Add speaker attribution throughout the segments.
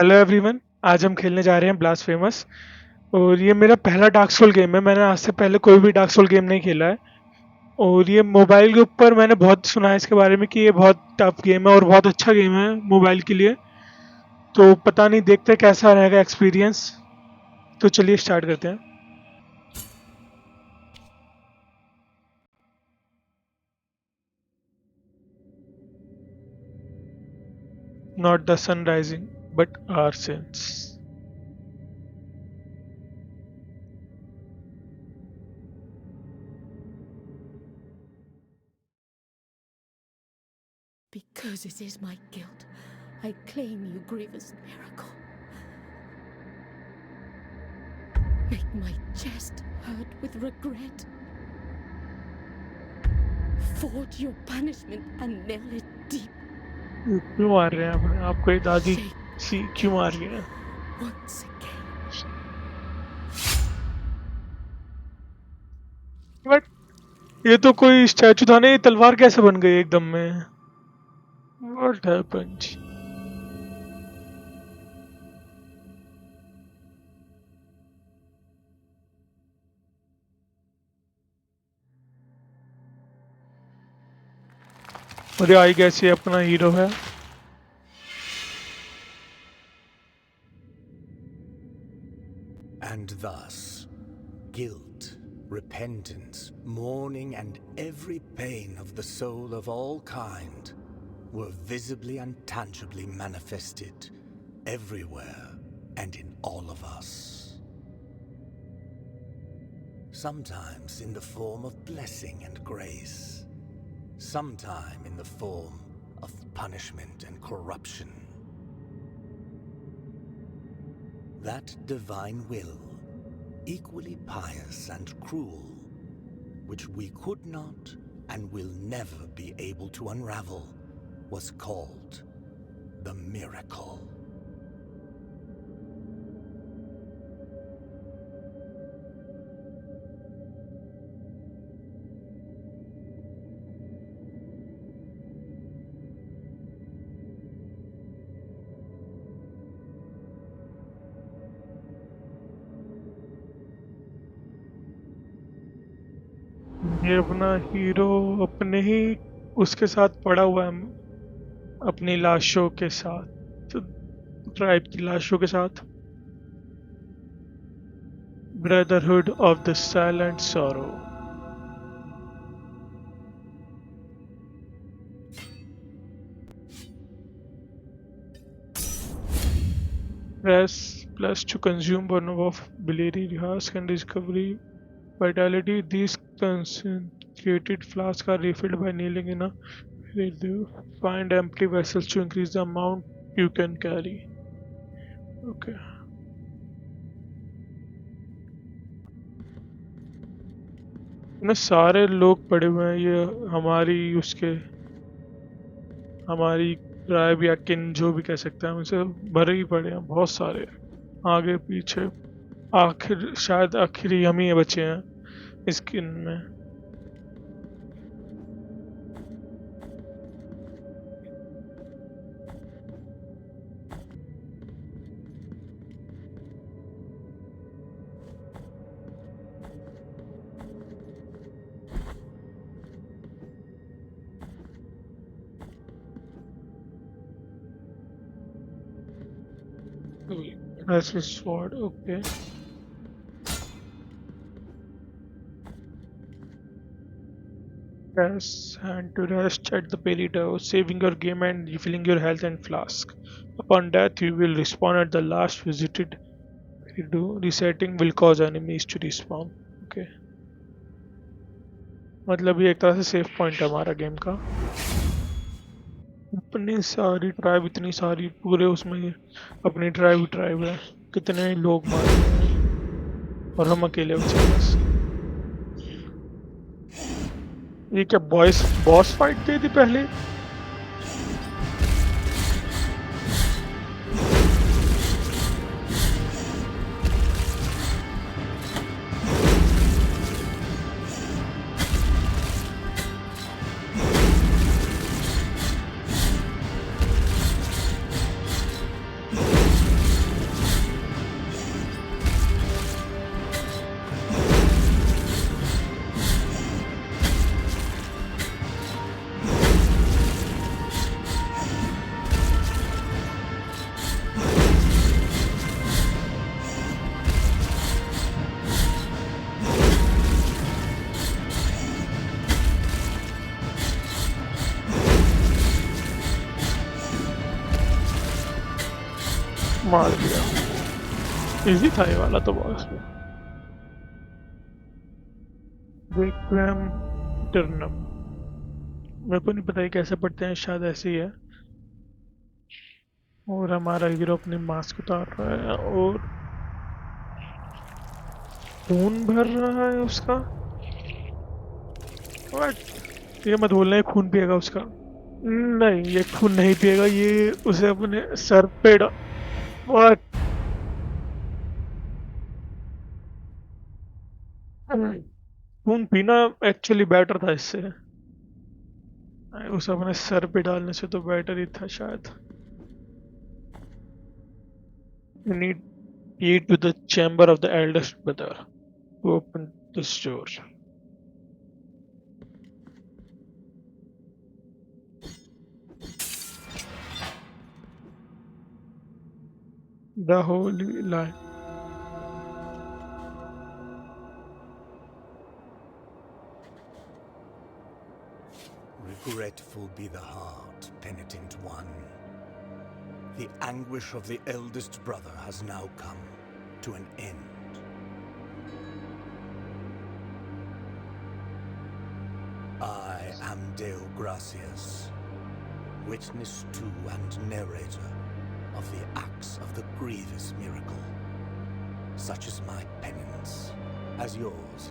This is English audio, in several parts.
Speaker 1: Hello everyone. आज हम खेलने जा रहे हैं ब्लास्फेमस। और ये मेरा पहला डार्क सोल गेम है। मैंने आज से पहले कोई भी डार्क सोल गेम नहीं खेला है। और ये मोबाइल के ऊपर मैंने बहुत सुना है इसके बारे में कि ये बहुत टफ गेम है और बहुत अच्छा गेम है मोबाइल के लिए। तो पता नहीं, देखते हैं कैसा रहेगा एक्सपीरियंस। तो चलिए स्टार्ट करते हैं। Not the sun rising but our sins.
Speaker 2: Because it is my guilt, I claim you grievous miracle. Make my chest hurt with regret. Forge your punishment and nail it deep.
Speaker 1: क्यों मार रहे हैं आप? आपको ये दादी सी क्यों मार रही है?
Speaker 2: Once again.
Speaker 1: बट ये तो कोई स्टैचू था ना, ये तलवार कैसे बन गई एकदम में? What happened? अरे आई गैस ये अपना हीरो है।
Speaker 3: And thus, guilt, repentance, mourning, and every pain of the soul of all kind were visibly and tangibly manifested everywhere and in all of us. Sometimes in the form of blessing and grace, sometime in the form of punishment and corruption. That divine will, equally pious and cruel, which we could not and will never be able to unravel, was called the miracle.
Speaker 1: ये अपना hero अपने ही उसके साथ पड़ा हुआ है, अपनी लाशों के साथ, ट्राइब की लाशों के साथ। Brotherhood of the silent sorrow. Press plus to consume one of biliary husk and recovery vitality. These concentrated flasks are refilled by kneeling in a find empty vessels to increase the amount you can carry. Okay. ना सारे लोग पड़े हुए हैं, ये हमारी tribe या किन जो भी कह सकते हैं, उनसे भरे ही पड़े हैं बहुत सारे, आगे पीछे। आखिर शायद आखिरी हम ही बचे हैं इस किन में। That's a sword, okay. Press and to rest at the Peridot, saving your game and refilling your health and flask. Upon death, you will respawn at the last visited Peridot. Resetting will cause enemies to respawn. Okay. मतलब ये एक तरह से safe point है हमारा game का। अपनी सारी ट्राइब, इतनी सारी पूरे उसमें अपनी ट्राइब है। कितने लोग मारे हैं और हम अकेले बचे बस। ये क्या बॉस फाइट दे दी पहले? मार दिया। इजी था ये वाला तो बॉस। रिक्वेम टर्नम, मेरे को नहीं पता ये कैसे पढ़ते हैं, शायद ऐसे ही है। और हमारा हीरो अपने मास्क उतार रहा है और खून भर रहा है उसका। What? ये मत बोलना ये खून पिएगा उसका। नहीं, ये खून नहीं पिएगा, ये उसे अपने सर पे What? खून पीना एक्चुअली बेटर था इससे। उसे अपने सर पे डालने से तो बेटर ही था शायद। You need key to the chamber of the eldest brother to open this door. The holy line.
Speaker 3: Regretful be the heart, Penitent One. The anguish of the eldest brother has now come to an end. I am Deo Gracias, witness to and narrator of the acts of the grievous miracle. Such is my penance, as yours.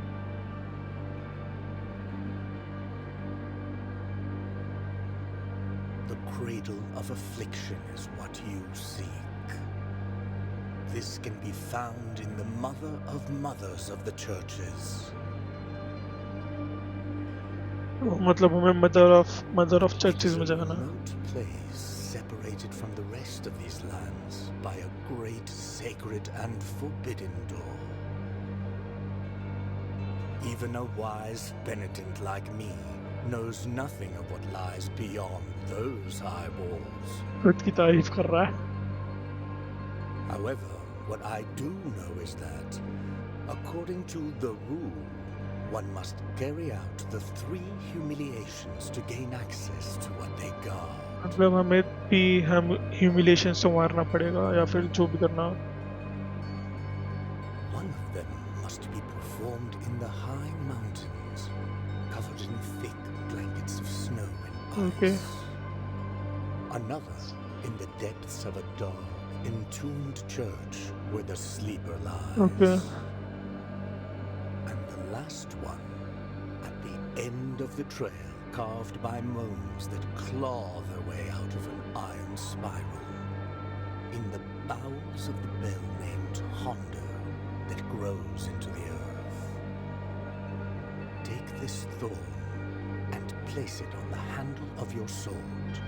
Speaker 3: The cradle of affliction is what you seek. This can be found in the mother of mothers of the churches.
Speaker 1: मतलब हमें mother of churches में
Speaker 3: It is a
Speaker 1: जाना।
Speaker 3: remote place separated from the rest of these lands by a great sacred and forbidden door. Even a wise penitent like me knows nothing of what lies beyond those high walls.
Speaker 1: खुद की तारीफ कर रहा है।
Speaker 3: However, what I do know is that, according to the rule, one must carry out the 3 humiliations to gain access to what they guard.
Speaker 1: मतलब हमें भी हम ह्यूमिलेशन से मारना पड़ेगा या फिर जो भी करना।
Speaker 3: One of them must be performed in the high mountains, covered in thick blankets of snow and ice.
Speaker 1: Okay.
Speaker 3: Another in the depths of a dark, entombed church where the sleeper lies.
Speaker 1: Okay.
Speaker 3: And the last one at the end of the trail, carved by moans that claw their way out of an iron spiral, in the bowels of the bell named Hondo that grows into the earth. Take this thorn and place it on the handle of your sword.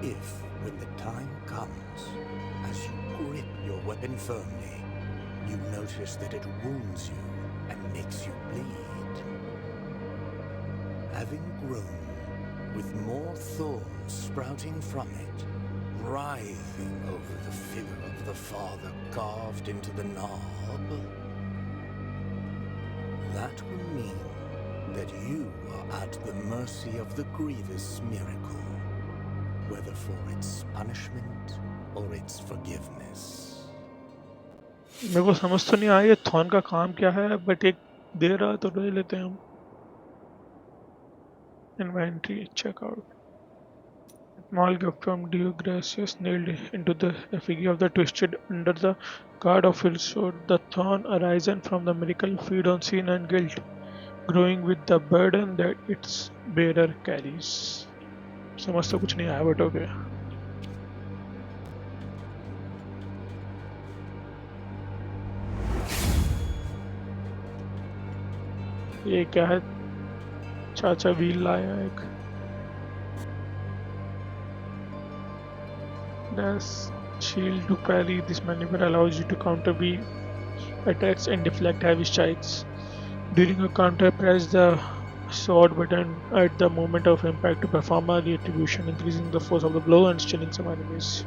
Speaker 3: If, when the time comes, as you grip your weapon firmly, you notice that it wounds you and makes you bleed, having grown with more thorns sprouting from it, writhing over the figure of the father carved into the knob, that will mean that you are at the mercy of the grievous miracle, whether for its punishment or its forgiveness.
Speaker 1: मेरे को समझ तो नहीं आया ये thorn का काम क्या है, बट एक दे रहा तो ले लेते हैं हम। Inventory, check out. Small gift from Dio Gracias nailed into the effigy of the twisted under the guard of his sword. The thorn arisen from the miracle feed on sin and guilt, growing with the burden that its bearer carries. समझ तो कुछ नहीं आया but okay. ये क्या है? चाचा wheel लाया एक। Dash shield to parry. This maneuver allows you to counter weak attacks and deflect heavy strikes. During a counter, press the sword button at the moment of impact to perform a retribution, increasing the force of the blow and stunning some enemies.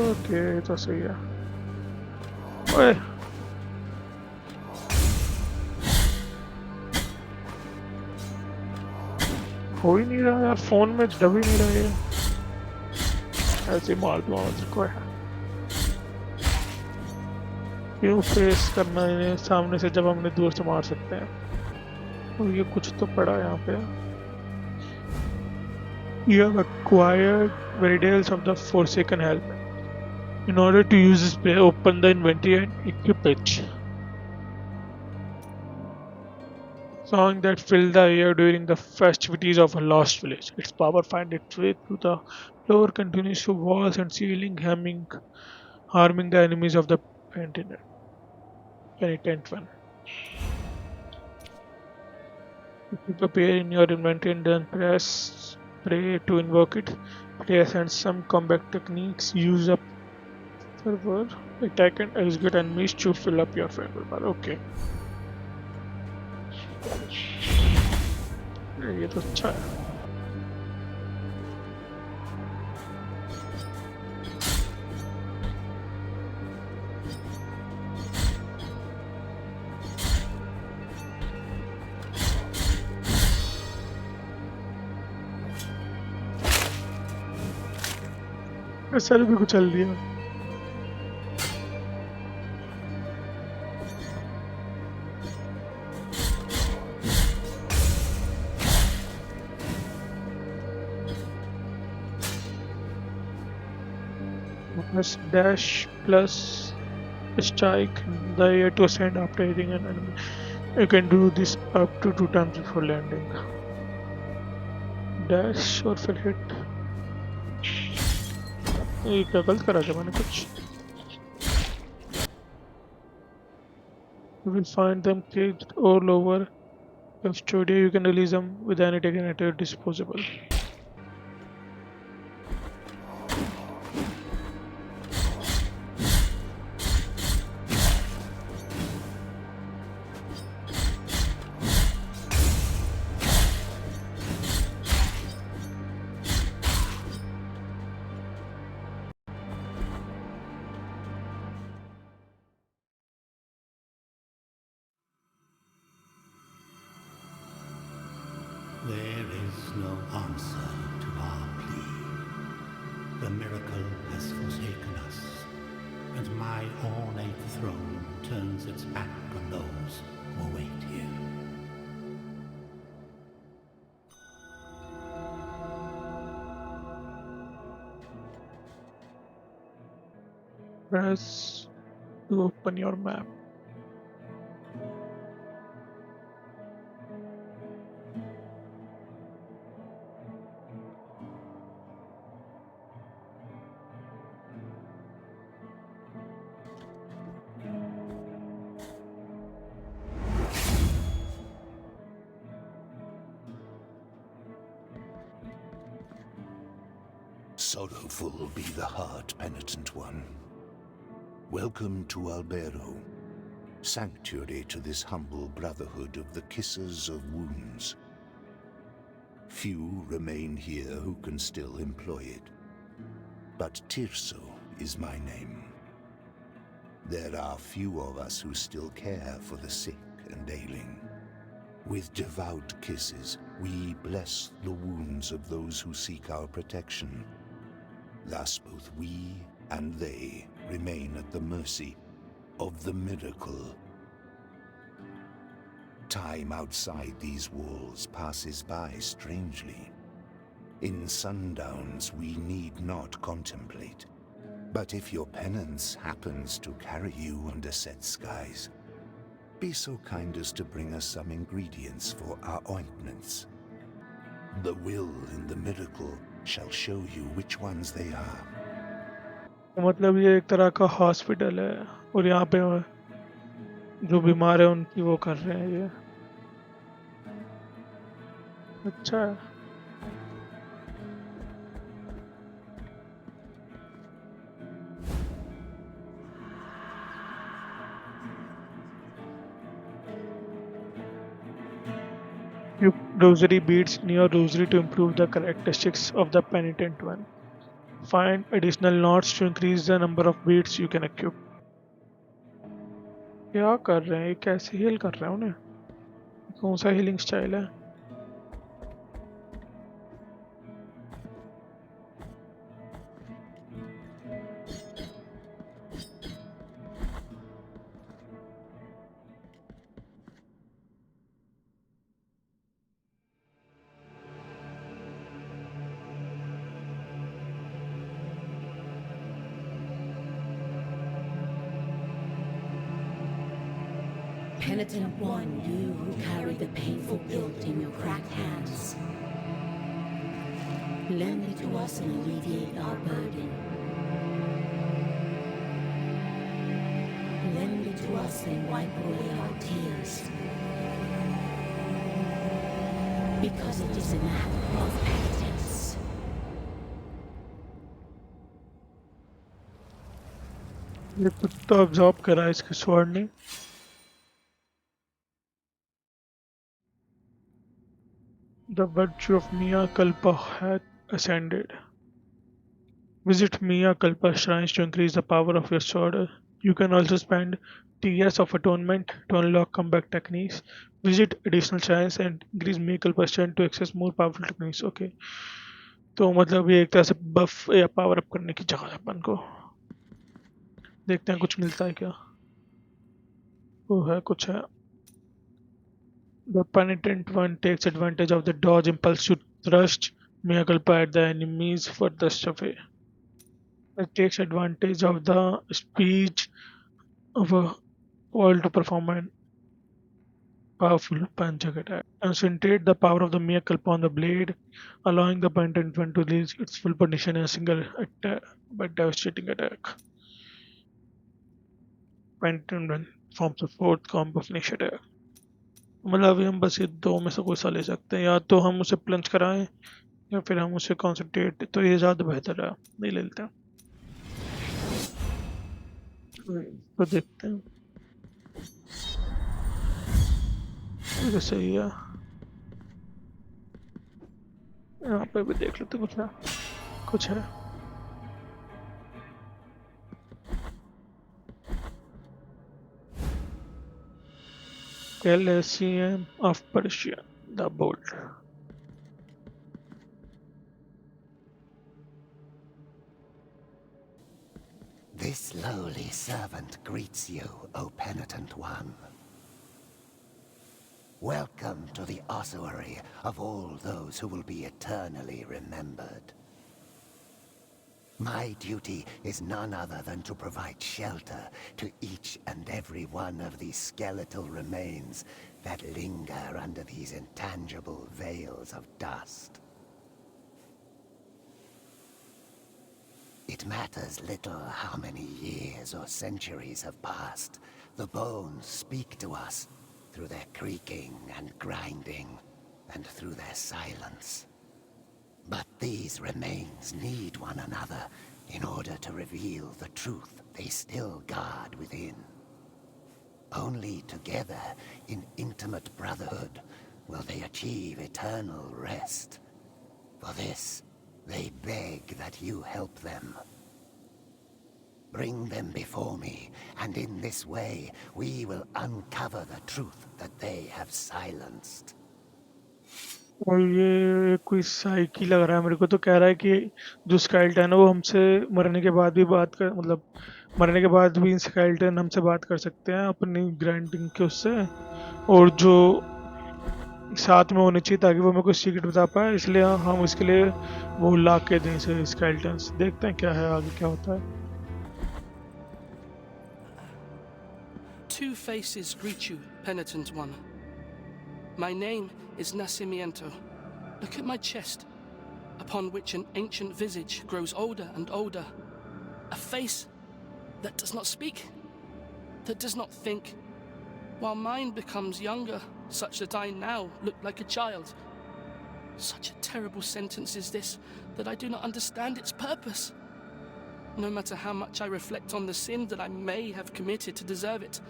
Speaker 1: Okay, तो सही है। ओए हो ही नहीं रहा यार, phone में दब ही नहीं रहा ये। ऐसे ही मार दूंगा तेरे को है। क्यों फेस करना है इन्हें सामने से जब हमने दूर से मार सकते हैं। और ये कुछ तो पड़ा यहाँ पे। You have acquired variables of the Forsaken Help. In order to use this play, open the inventory and equip it. Song that filled the air during the festivities of a lost village. Its power finds its way through the floor, continues to walls and ceiling, harming the enemies of the Penitent One. If you appear in your inventory and then press pray to invoke it, prayers and some combat techniques use up fervor, attack and execute enemies to fill up your fervor bar. Okay. ये तो अच्छा है। Sir भी कुचल दिया। Press dash plus strike the air to ascend after hitting an enemy. You can do this up to 2 times before landing. Dash और फिर hit. ये क्या गलत करा क्या मैंने कुछ? You will find them caged all over your studio. You can release them with any taken at your disposable.
Speaker 3: There is no answer to our plea. The miracle has forsaken us, and my ornate throne turns its back on those who wait here.
Speaker 1: Press to open your map.
Speaker 3: Sorrowful be the heart, Penitent One. Welcome to Albero, sanctuary to this humble brotherhood of the Kissers of Wounds. Few remain here who can still employ it, but Tirso is my name. There are few of us who still care for the sick and ailing. With devout kisses, we bless the wounds of those who seek our protection. Thus both we and they remain at the mercy of the miracle. Time outside these walls passes by strangely. In sundowns we need not contemplate. But if your penance happens to carry you under set skies, be so kind as to bring us some ingredients for our ointments. The will in the miracle shall show you which ones they are.
Speaker 1: मतलब ये एक तरह का hospital है और यहाँ पे जो बीमार है उनकी वो कर रहे हैं ये। अच्छा है। You rosary beads in your rosary to improve the characteristics of the Penitent One. Find additional knots to increase the number of beads you can equip. क्या कर रहे हैं ये? कैसे हील कर रहे हैं उन्हें? कौन सा हीलिंग स्टाइल है?
Speaker 2: Penitent One, you who carry the painful guilt in your cracked hands. Lend it to us and alleviate our burden. Lend it to us and wipe away our tears. Because it is an act of penitence.
Speaker 1: ये कुत्ता absorb करा इसके sword ने. The virtue of Mia Kalpa hath ascended. Visit Mia Kalpa shrines to increase the power of your sword. You can also spend Tears of Atonement to unlock combat techniques. Visit additional shrines and increase Mia Kalpa shrine to access more powerful techniques. Okay. तो मतलब ये एक तरह से बफ या power up करने की जगह है अपन को. देखते हैं कुछ मिलता है क्या. वो है कुछ है. The Penitent One takes advantage of the dodge impulse to thrust Mea Culpa at the enemy's furthest away. It takes advantage of the speed of a wall to perform an powerful punch attack. Concentrate the power of the Mea Culpa on the blade, allowing the Penitent One to release its full potential in a single attack by devastating attack. Penitent One forms the fourth combo finish attack. मतलब अभी हम बस ये दो में से कोई सा ले सकते हैं. या तो हम उसे प्लंज कराएं या फिर हम उसे कॉन्सेंट्रेट. तो ये ज़्यादा बेहतर है. नहीं ले लेते हैं. तो देखते हैं. ये सही है. यहाँ पे भी देख लेते कुछ है. कुछ है. Coliseum of Persia, the Bold.
Speaker 3: This lowly servant greets you, O Penitent One. Welcome to the ossuary of all those who will be eternally remembered. My duty is none other than to provide shelter to each and every one of these skeletal remains that linger under these intangible veils of dust. It matters little how many years or centuries have passed. The bones speak to us through their creaking and grinding, and through their silence. But these remains need one another in order to reveal the truth they still guard within. Only together, in intimate brotherhood, will they achieve eternal rest. For this, they beg that you help them. Bring them before me, and in this way, we will uncover the truth that they have silenced.
Speaker 1: और ये कोई psyche लग रहा है मेरे को. तो कह रहा है कि जो स्केलेटन है वो हमसे मरने के बाद भी बात कर, मतलब मरने के बाद भी स्केलेटन हमसे बात कर सकते हैं अपनी ग्राइंडिंग के उससे. और जो साथ में होने चाहिए ताकि वो मेरे को सीक्रेट बता पाए. इसलिए हम इसके लिए वो ला के दें इसे स्केलेटन्स. देखते हैं क्या है आगे क्या होता है.
Speaker 4: Two faces greet you, Penitent One. My name is Nacimiento. Look at my chest, upon which an ancient visage grows older and older. A face that does not speak, that does not think, while mine becomes younger, such that I now look like a child. Such a terrible sentence is this, that I do not understand its purpose. No matter how much I reflect on the sin that I may have committed to deserve it,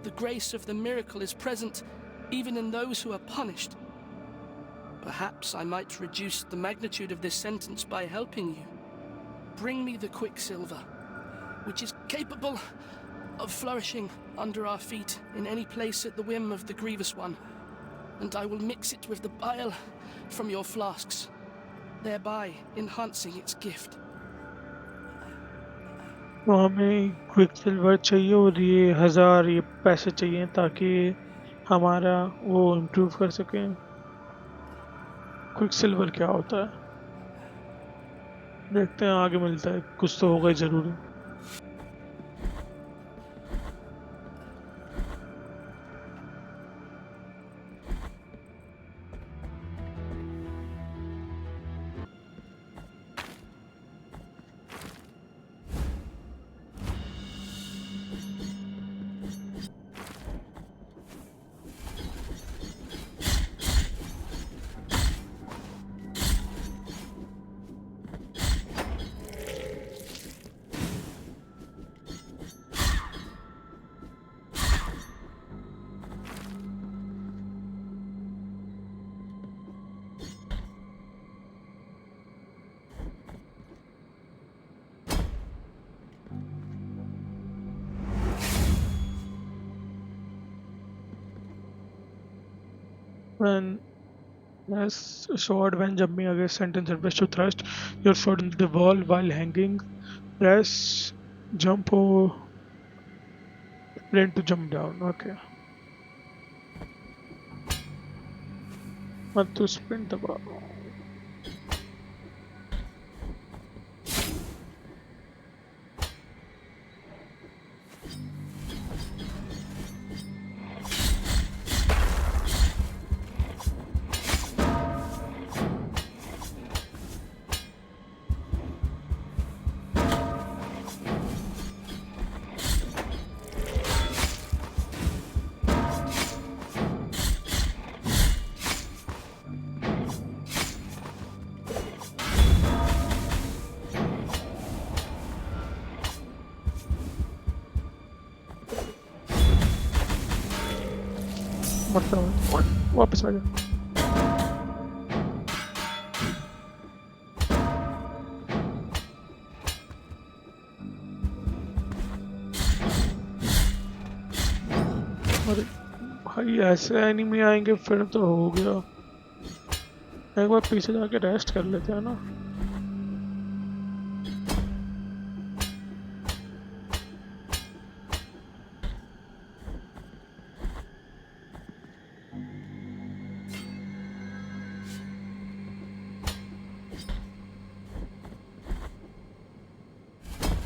Speaker 4: the grace of the miracle is present even in those who are punished. Perhaps I might reduce the magnitude of this sentence by helping you. Bring me the quicksilver, which is capable of flourishing under our feet in any place at the whim of the Grievous One, and I will mix it with the bile from your flasks, thereby enhancing its gift.
Speaker 1: तो हमें quick silver चाहिए और ये 1000 ये पैसे चाहिए ताकि हमारा वो इम्प्रूव कर सकें. क्विक सिल्वर क्या होता है देखते हैं आगे मिलता है. कुछ तो होगा ही ज़रूरी. And as a sword when jumping against sentence and press to thrust your sword into the wall while hanging. Press jump or sprint to jump down. Okay. ಮತ್ತು sprint दबाओ. मरता हूँ वापस आ जा. अरे भाई ऐसे एनिमी आएंगे फिर तो हो गया. एक बार पीछे जाके रेस्ट कर लेते हैं ना.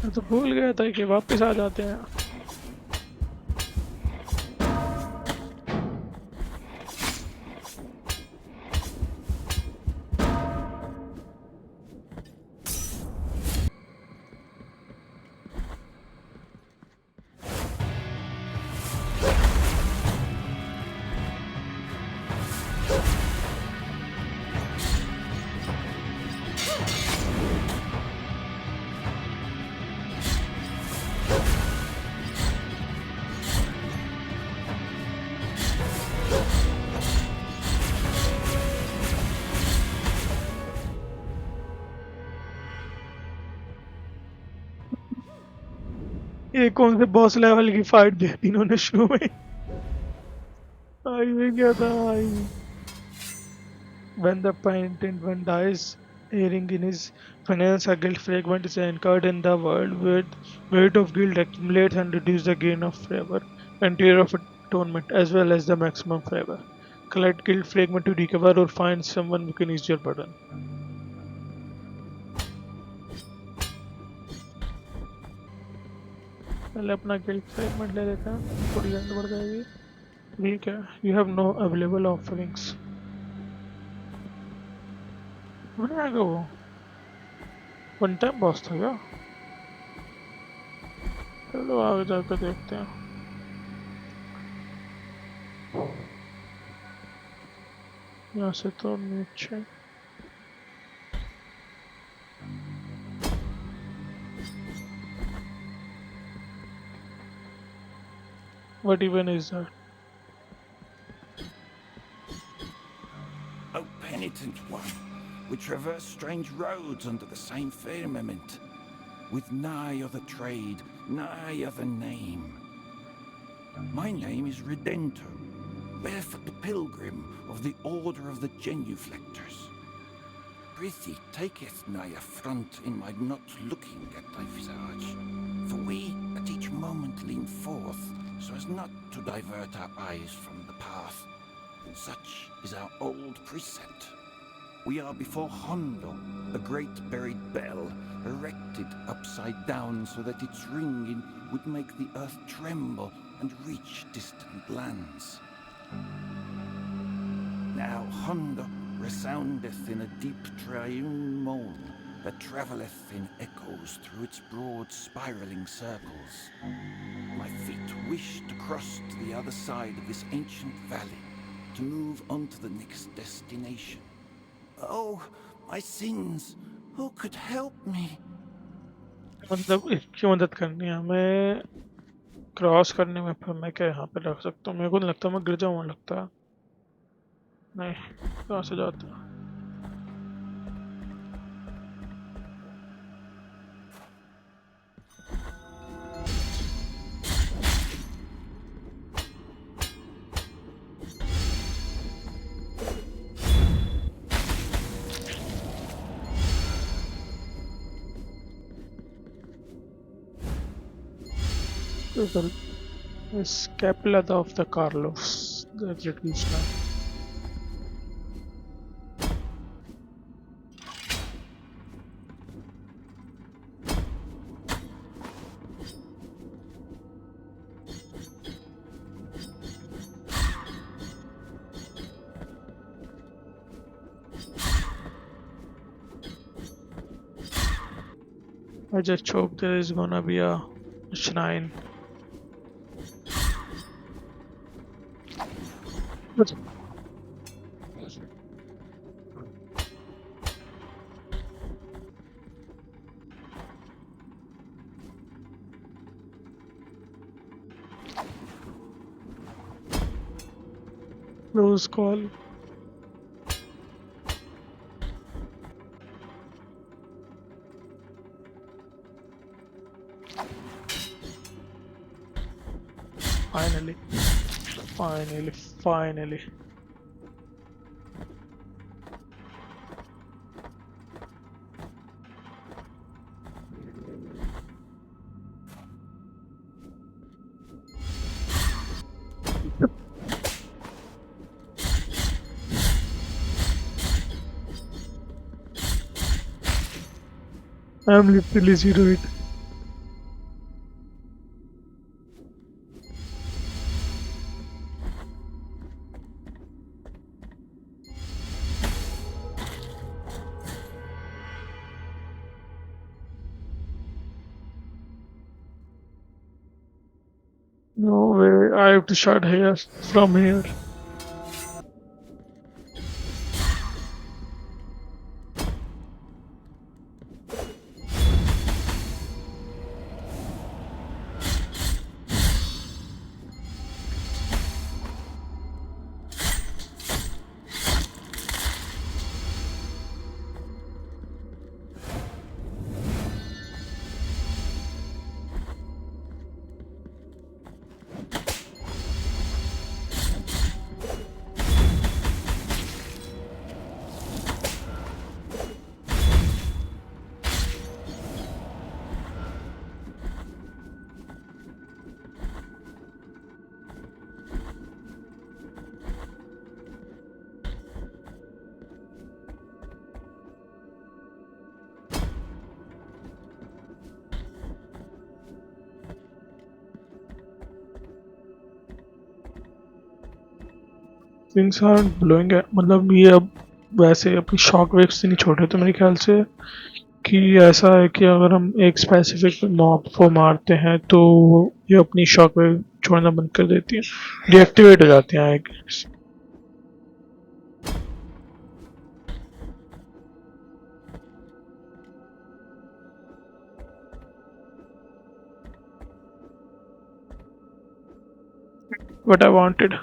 Speaker 1: मैं तो भूल गया था कि वापस आ जाते हैं. ये कौन से बॉस लेवल की फाइट दी थी इन्होंने शुरू में. आई में क्या था आई. When the Penitent One dies, erring in his finance, a guilt fragment is anchored in the world where weight of guilt accumulates and reduces the gain of favor and tear of atonement, as well as the maximum favor. Collect guilt fragment to recover or find someone who can ease your burden. पहले अपना guilt fragment ले लेते हैं, थोड़ी जल्द बढ़ जाएगी. ठीक है. You have no available offerings. मैंने आगे वो वन टाइम बॉस था क्या? चलो आगे जाकर देखते हैं. यहाँ से तो नीचे. What even is that?
Speaker 5: O Penitent One, we traverse strange roads under the same firmament, with nigh other trade, nigh other name. My name is Redento, barefoot the pilgrim of the Order of the Genuflectors. Prithee taketh nigh affront in my not looking at thy visage, for we at each moment lean forth, so as not to divert our eyes from the path. Such is our old precept. We are before Hondo, a great buried bell, erected upside down so that its ringing would make the earth tremble and reach distant lands. Now Hondo resoundeth in a deep triune moan that travelleth in echoes through its broad spiralling circles. My feet wish to cross to the other side of this ancient valley, to move on to the next destination. Oh, my sins! Who could help me?
Speaker 1: मतलब इसकी मदद करनी है हमें cross करने में. फिर मैं क्या यहाँ पे रख सकता हूँ? मेरे को नहीं लगता मैं गिर जाऊँगा. लगता है नहीं. कहाँ से जाता है? The scapula of the Carlos. That's it, we start. I just hope there is gonna be a shrine. But Rose call. Finally, finally. I'm literally zero it. No way, I have to start here from here. Things aren't blowing up. मतलब ये अब वैसे अपनी shock waves नहीं छोड़ रहे तो मेरे ख्याल से कि ऐसा है कि अगर हम एक स्पेसिफिक मॉब को मारते हैं तो ये अपनी शॉक वेव छोड़ना बंद कर देती है, डीएक्टिवेट हो जाती हैं एक. What I wanted.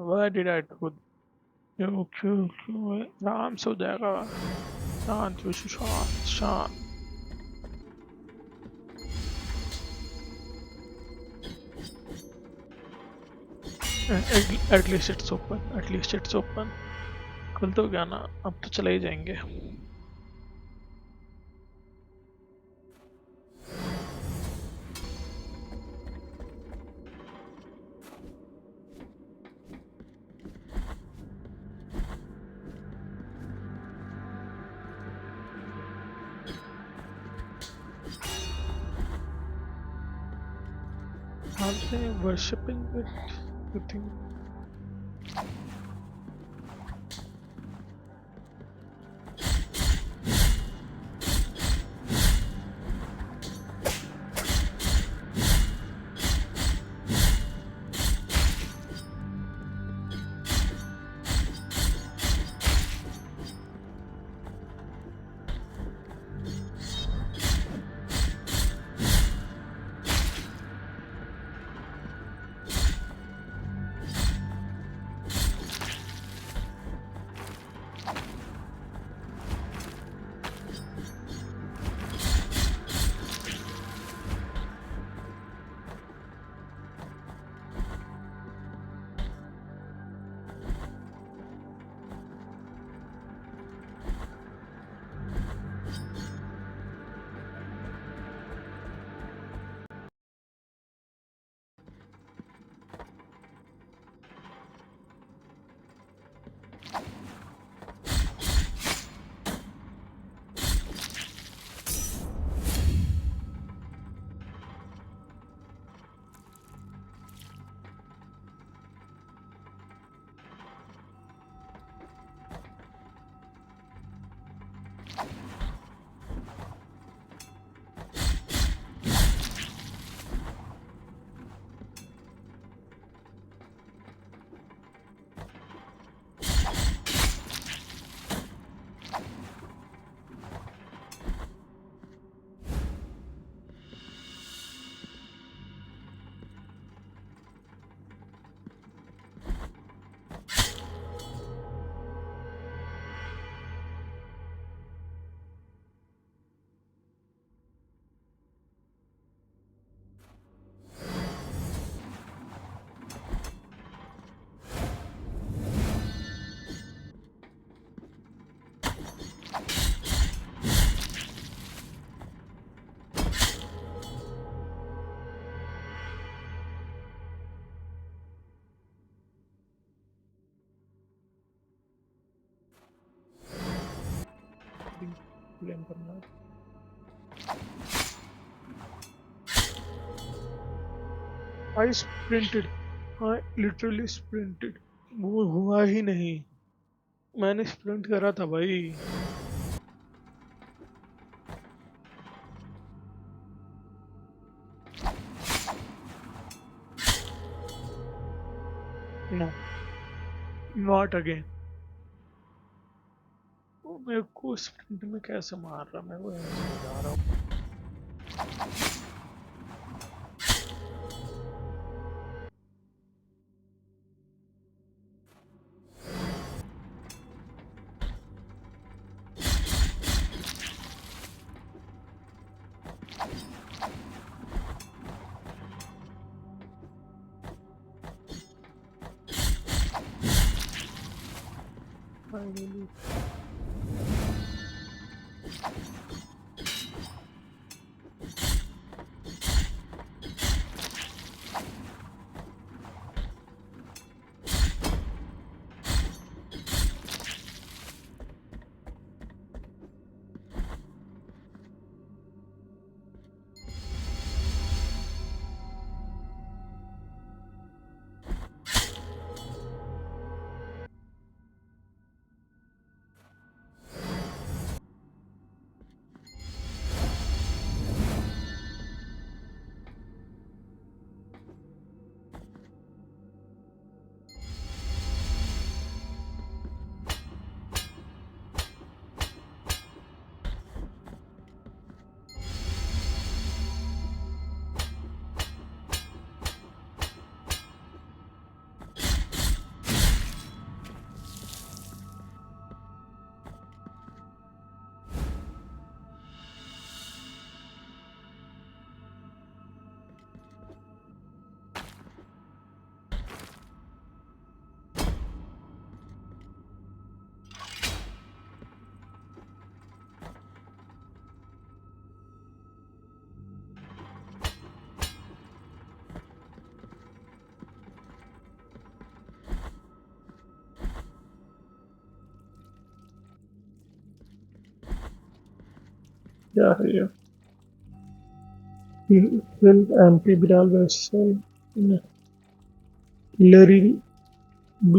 Speaker 1: Why did I do क्यों क्यों क्यों आराम से हो जाएगा, शांत विशु शांत शांत. At least it's open, at least it's open. खुल तो गया ना, अब तो चले ही जाएंगे. Are they worshipping it? You think? Claim करना है। I sprinted, I literally sprinted, वो हुआ ही नहीं, मैंने स्प्रिंट करा था भाई। No, not again. मेरे को स्प्रिंट में कैसे मार रहा, मैं वो नहीं समझ रहा हूँ। Finally. क्या है ये? Fill empty viral vessel in a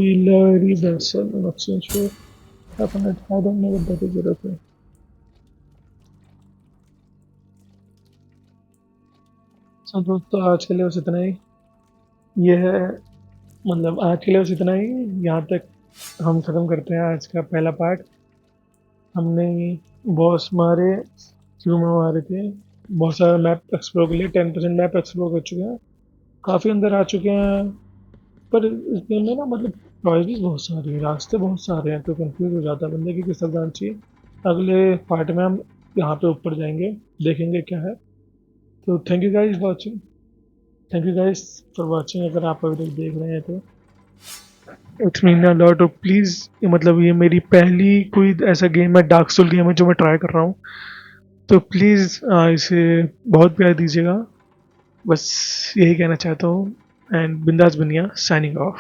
Speaker 1: biliary vessel. I'm not so sure. Happened. I don't know what that is. Okay. So दोस्तों आज के लिए बस इतना ही। ये है, मतलब आज के लिए बस इतना ही। यहाँ तक हम खत्म करते हैं आज का पहला पार्ट। हमने बॉस मारे, क्यों में मारे थे, बहुत सारा मैप एक्सप्लोर कर लिया, 10% मैप एक्सप्लोर कर चुके हैं, काफ़ी अंदर आ चुके हैं। पर इस गेम में ना मतलब चॉइसेस बहुत सारी हैं, रास्ते बहुत सारे हैं, तो कंफ्यूज हो जाता है बंदे कि किस तरफ जाना चाहिए। अगले पार्ट में हम यहाँ पे ऊपर जाएंगे, देखेंगे क्या है। तो thank you guys watching, thank you guys for watching. अगर आप अभी तक देख रहे हैं तो it's mean a lot. Of please, मतलब ये मेरी पहली कोई ऐसा गेम है, डार्क सोल गेम है जो मैं ट्राई कर रहा हूँ, तो प्लीज़ इसे बहुत प्यार दीजिएगा। बस यही कहना चाहता हूँ। एंड बिंदास बनिया साइनिंग ऑफ।